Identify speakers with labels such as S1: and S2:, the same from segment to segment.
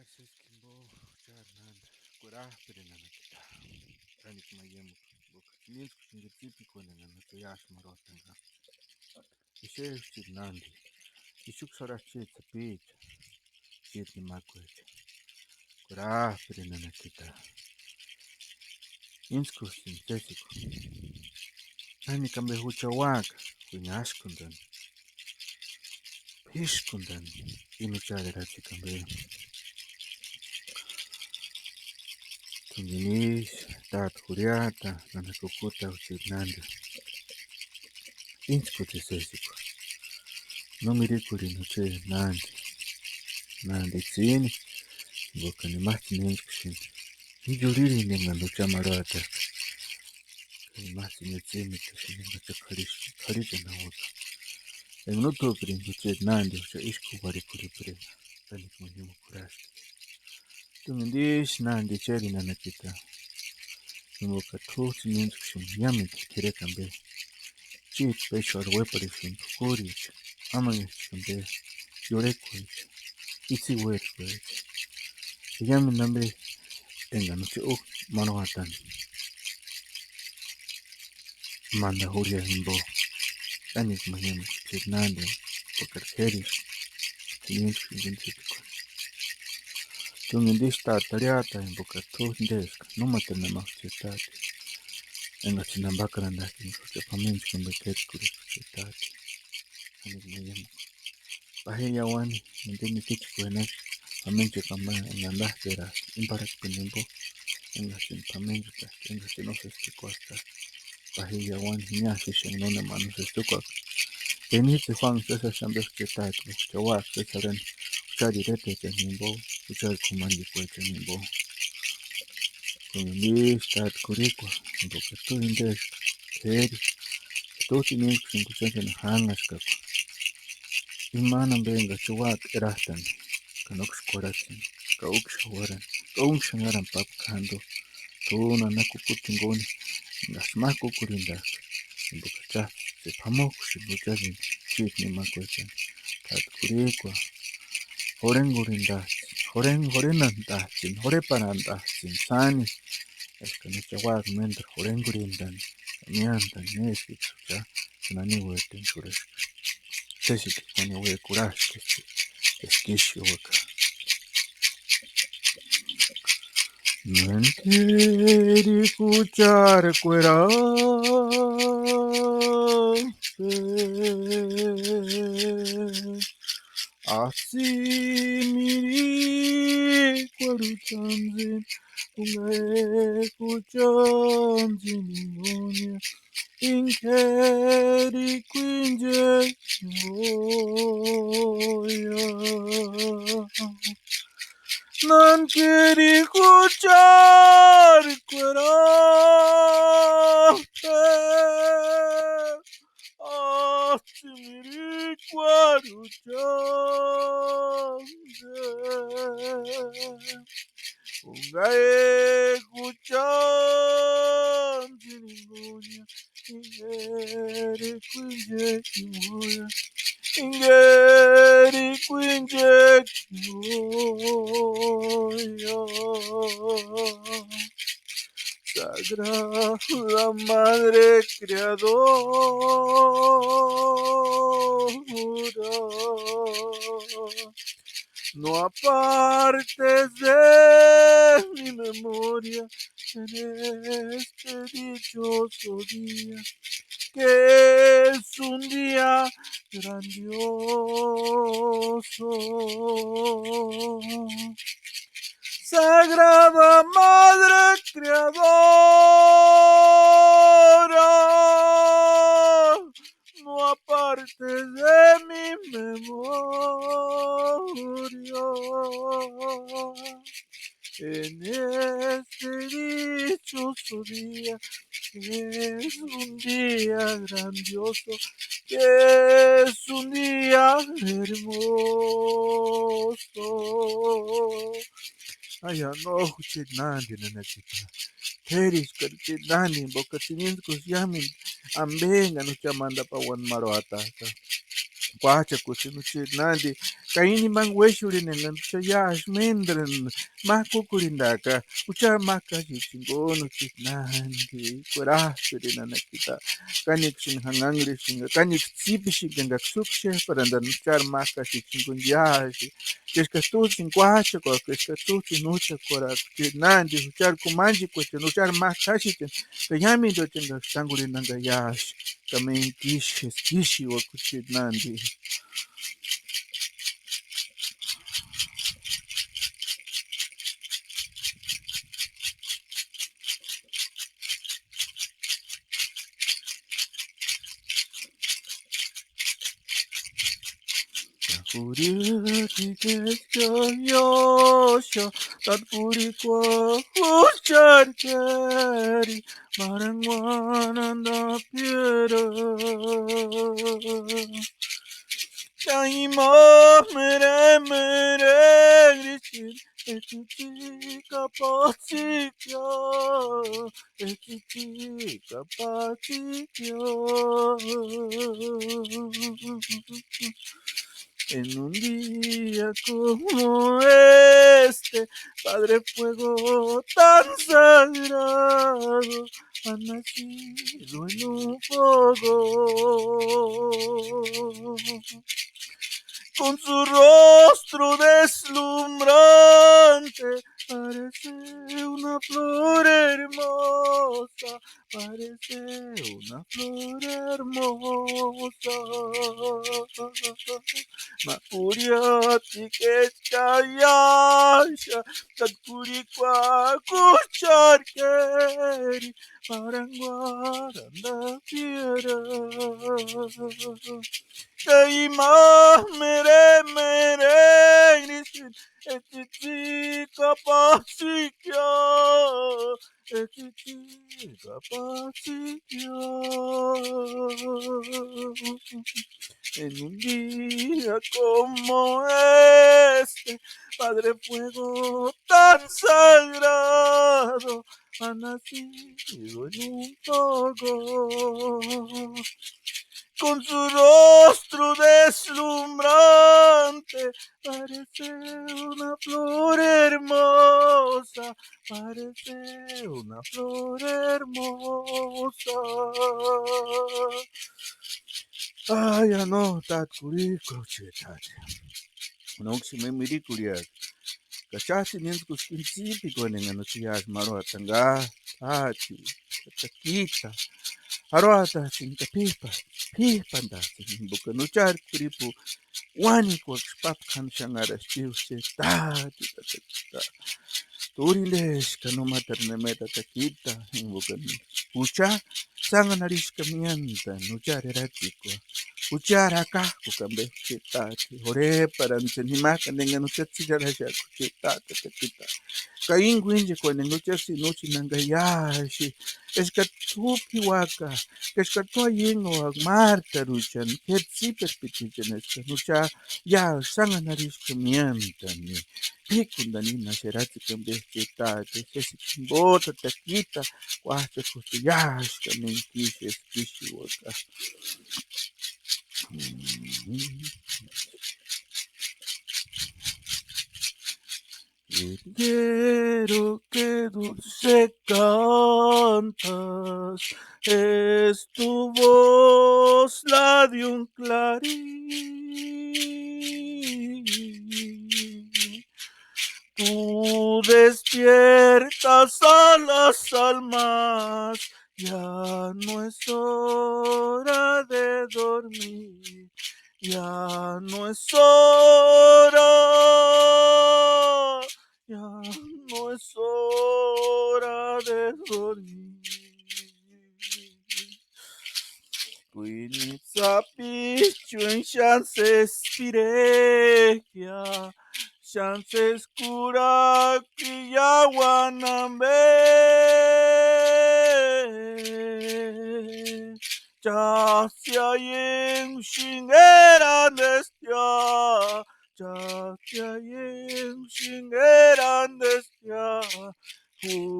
S1: Skimbo charnan kurah pirinana kita ranik mayem bok nils kusingitsipi kwenana to yash marotanga ishe nandi ishuk sora chit sapit chit ni makwet kurah pirinana kita inskus in tesiko nani kambe huchawak kunyashkundan pishkundan inuchade rachi kambe tunginis tat kuriata nanakukuta uchit inskuti sesiko nomirikuri noche nandi tsini bokani mati ninskushin nijuriri ninga nocha marata kani mati nitsimi tushini nocha kharija na waka egnoto prin noche nandi ocha ishku barikuri prin tanik manimu kurashki tumindish nandi cheri nanakita boka tuti ninskushin yamit kirekambe chit peshwar weparishin tukurich amangishkambe yorekuich itzi wetkuich yamin nambe tenga noche manawatan manda huria himbo tanik manimu chit nandi bokar kerish tininchu identifico tumindish ta tariata boka tundeska numatana machitati enga chinambakara kincho pamench kumbe kuri chitati tanik manimu bahaya wani ndeni kichi kwenak pamench kama nganda tera imparak pinimbo enga chin pamench ta enga chinofes kikosta bahaya wani nyashi shenone manus tukwa Benito Juan César Chambers Ketat, Chawak, Césaren, Chadi Rete, Nimbo, Uchar Kumandi Poeta Nimbo, Kumini, Stat Kurikwa, Bokatu Indesh, Keri, Toti Mix, Inkuchen Hangaska, Imana Benga, Chawak, Erastan, Kanox Koratin, Kauk Shawaran, Kaung Shangaran Pap Kando, Tuna Nakuputingoni, Nasmaku Kurinda, Bokacha, the Pamok, Shibujazin, Chit Nimakwechan, Tat Kurikwa. Horengorinandachin, horepanandachin, sani, escanichawag mentre horengorindan, miantan, nesquicha, sunani huetin chures, sesik, cuando hue curash, esquisho waka. Menteri cuchar cuera, Asimiri kwarutanzin kuchanzin ngonya inkeri kwinje ngoya nankeri kuchar kwera Asimiri kwarutanzin Ungae kuchan tiningonya ingeri kwinje kimoya ingeri kwinje kimoya Sagrada Madre Creadora no apartes de mi memoria en este dichoso día, que es un día grandioso. Sagrada Madre Creadora, no apartes de mi memoria en este dichoso día, que es un día grandioso, que es un día hermoso. Ay, no, nandi nanakita. Teris nani bokatinin kusyamin ambenga no chamanda pa wan maro ataka. Kwacha kusinu nandi kaini mang weshurin en chayash mendren ma kukurindaka ucha maka chichingono chisnandi kurashurin anakita kanik shin hangangri shin kanik tsipi shin gak sukshe parandan char maka chichingun yashi keska tu sin kwacha ko keska tu sin ucha kora nandi uchar kumanji ko uchar maka shitin kayami do tinga sangurin nanga yash kamen kishi wa kuchit nandi. 우리 지켜줘요쇼 딴뿌리과 후짜리짜리 마랑와난 나피에라 짜이마메레메레 그리신 에티티가 빠지겨 에티티가 빠지겨 En un día como este, Padre Fuego tan sagrado, ha nacido en un fuego. Con su rostro deslumbrante, parece una flor hermosa, parece una flor hermosa. Mapuriati kechayasha, tatkurikwa kucharkeri, parangwaranda fiera. Kaima mere mere nisin etiti kapasikyo etiti kapasikyo en un día como este Padre Fuego tan sagrado ha nacido en un fuego con su rostro deslumbrante, parece una flor hermosa, parece una flor hermosa. Ay, ya no, tat curicro, chetate. No, si me miri curiak. Kachasi niens kus principi con en anuncias maro atanga, tati, taquita. Aroata sin pipa, pipa da sin buka nuchar tripu wani ko pap kan shangara stiu se ta ta Turiles kanu materna meta takita buka ucha sanga nariz kamianta nuchar eratiko uchar acá kukambe chitati ore para nsenimaka nenga nuchat sijara sha kuchitata takita kain gwinje ko nenga nuchar si nuchi nanga yashi Eskatupi waka, eskatu yengo Marta ruchan, ketsi perpitichen nucha ya sanga nariz kamienta ni. Pikundani nasherati kambe chitati, kesi kimbota takita, kwacha kusuyash kamen kishi waka. Quiero que dulce cantas, es tu voz la de un clarín. Tú despiertas a las almas, ya no es hora de dormir, ya no es hora, ya no es hora de dormir. Quinitza pichuen chances pirekia, chances kuraki yawanambe. Chasia yen shingeran destia, chasia yen shingeran destia. Yawaran,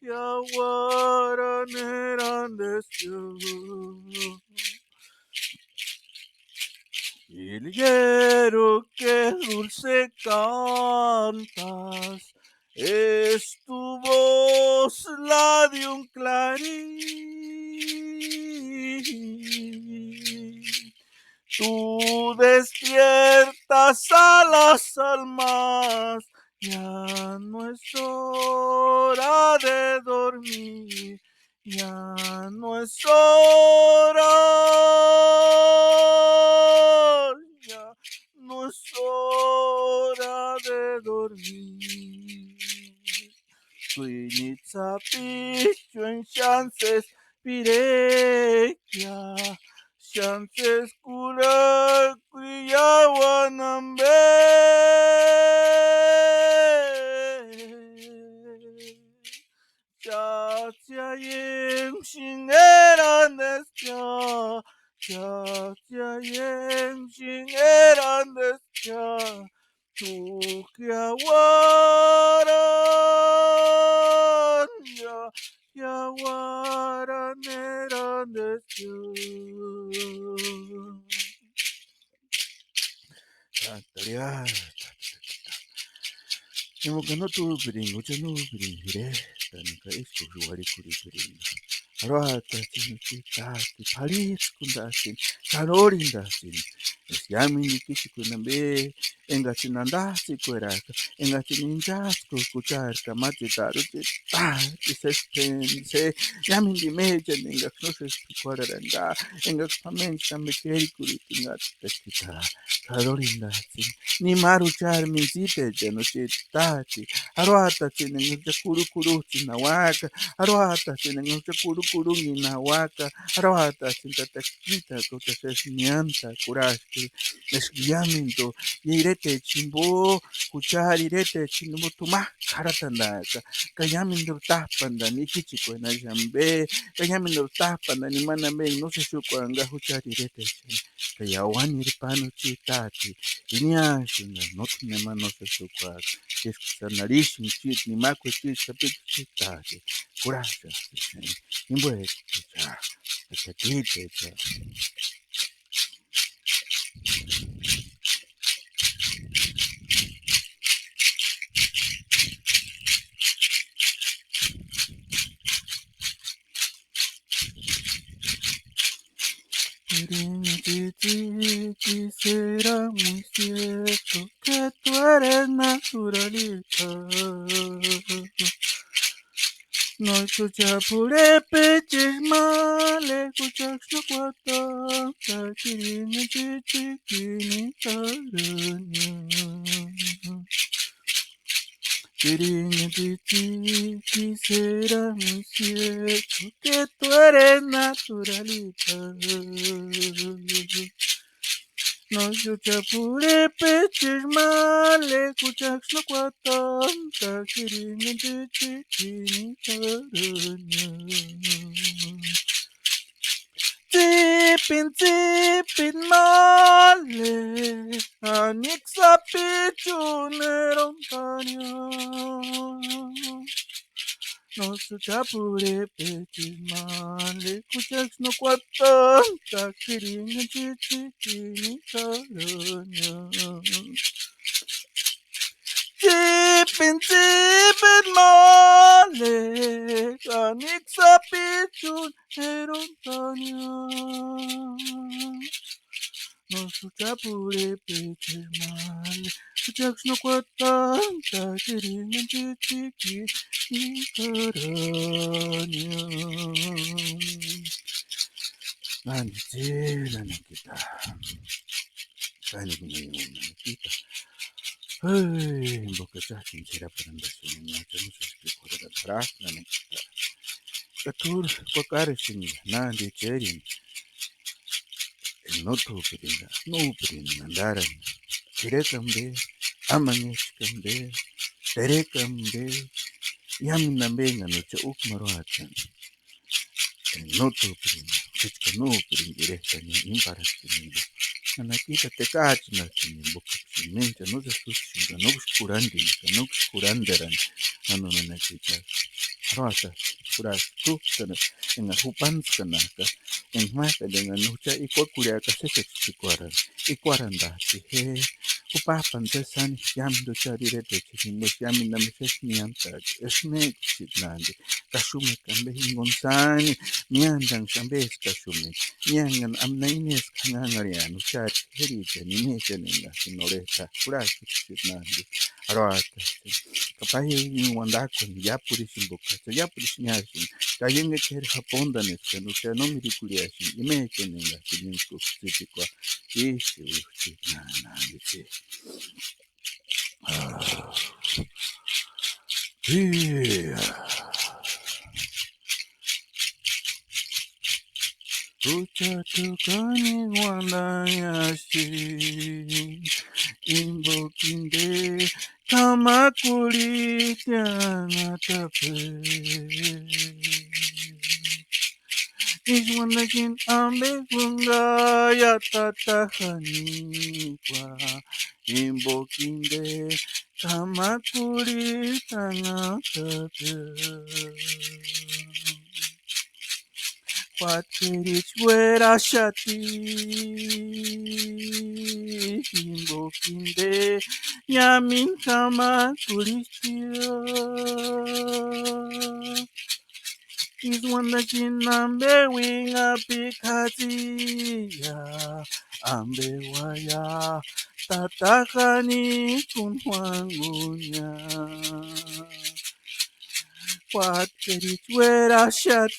S1: yawaran eran destia. Jilguero, qué dulce cantas, es tu voz la de un clarín. Tú despiertas a las almas, ya no es hora de dormir, ya no es hora, ya no es hora de dormir. Suinitza pichu en chances pirekia, chances kura kuyawanambe. Chacha yem shingeran desya, chacha yem shingeran desya. Tukiawaran ya yawaran eran desyo. Tantaria. Nemo que no tuvo piringo, yo no piringiré, tan caísco, jugaré curi piringa. Arata, tinitati, paris kundasin, karorindasin. Es yamini kishikunambe, engatinandasi kueraka, engatinindasco, kucharka, matitaru, se yamin di meja, engaknoses kuaranga, engakpamencha, mekeri kuritinga, tekita, karorindasin. Ni maru charmi zite, janotitati, arata, tinengakuru kuru, tinawaka. Arohata sinengusha kuru kuru na waka. Arohata sintatakita kotasesmianta kurashki. Esgiamindo yirete chimbo kuchari rete chimbo tuma karatandaka. Kayamindo tapanda ni kichiko na jambe. Kayamindo tapanda ni maname no se shukwanga kuchari rete chimbo. Kayawani ripano chitati. Inyashinga no tunema no se shukwaga. Eskusanarishi chit ni makwe chit sapit chitati. Gracias, Señor. Quisiera muy cierto que tú eres naturalista. No escucha pure peches male, escucha no cuata, tachirini chichikini taraña. Chirini chichi, quisiera muy cierto que tú eres naturalita. No escucha pure peches male, escucha no cuata, tachirini chichikini taraña. Tipin male, aniksa pichuneron tanya. No su chapure pechis male, kuchaks no kwatan, takirin chichikini taranya. Tipin male, aniksa pichuneron tanya. No su chapure peches male, kuchaks no kwatan, takirin chichikini taranya. Nanti, kita. Kali punya kita. Hei, boca cacing será para andar sin nada, no sé si puedo dar atrás, kita. Katur, kokare sini, nanti cerin. No tu perinda, no perinda andaran. Kirekambe, amangeskambe, terekambe, yaminambe nganocha ukmaroatan. No tu perinda, chitka no perinda directanya imparastinda. Anakita te kachna chini boca chimencha no se sushinga no curandinga no curanderan ano nanakita rata kuras tukana enga hupanskana ka engmaka dengan nucha ikwa kuria ka sesek ikwaranda he upapan tesan yam do chari reto chikingo yami na meses mianta esme chitnandi kashume kambe hingonsani miandan shambes kashume miangan amna ines kangangarian uchar herita ni mesenenga sinoreta kuras chitnandi aroata kapaya yung wandako ni yapuri simboka yapuri sinyashin kayenge ker haponda neska nucha no mirikuliashin imekenenga sininsko chitikwa ishi chitnandi Ucha tukani wandayashi imbokinde tamakuri tianatape Ishwanakin ambe kunga yatatahani kwa imbokinde tamakuri tianatape What could it where I shot Imbokinde Yamin kama kulistio Is one that kinambe winga pikatia Ambe waya tatakani kunwangunya What could it where I shot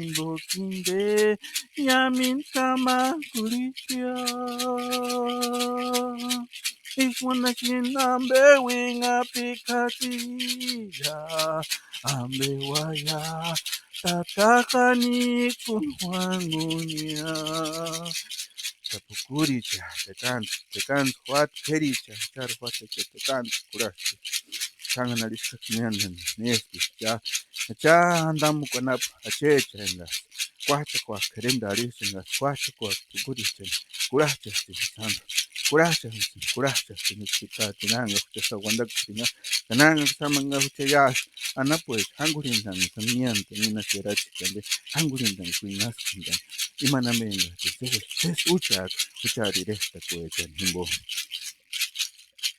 S1: Imbokinde Yamin kama kulistio Ich wanna kinambe winga pikatia ambe waya tatakani kunwangunya tapukuricha tekan what kericha tar what tekan kurachi sanga nalista kinyan nesti cha andamu kanap achechenga kwa kerenda alisinga kwa tukuricha kuracha sanga kuracha significa tinanga kuchesa wanda kutinga kananga samanga kuchaya anapoe hangurinda ngamiyante nina kerachi kande hangurinda kuinas kinda imana menga ses uchari resta kuecha nimbo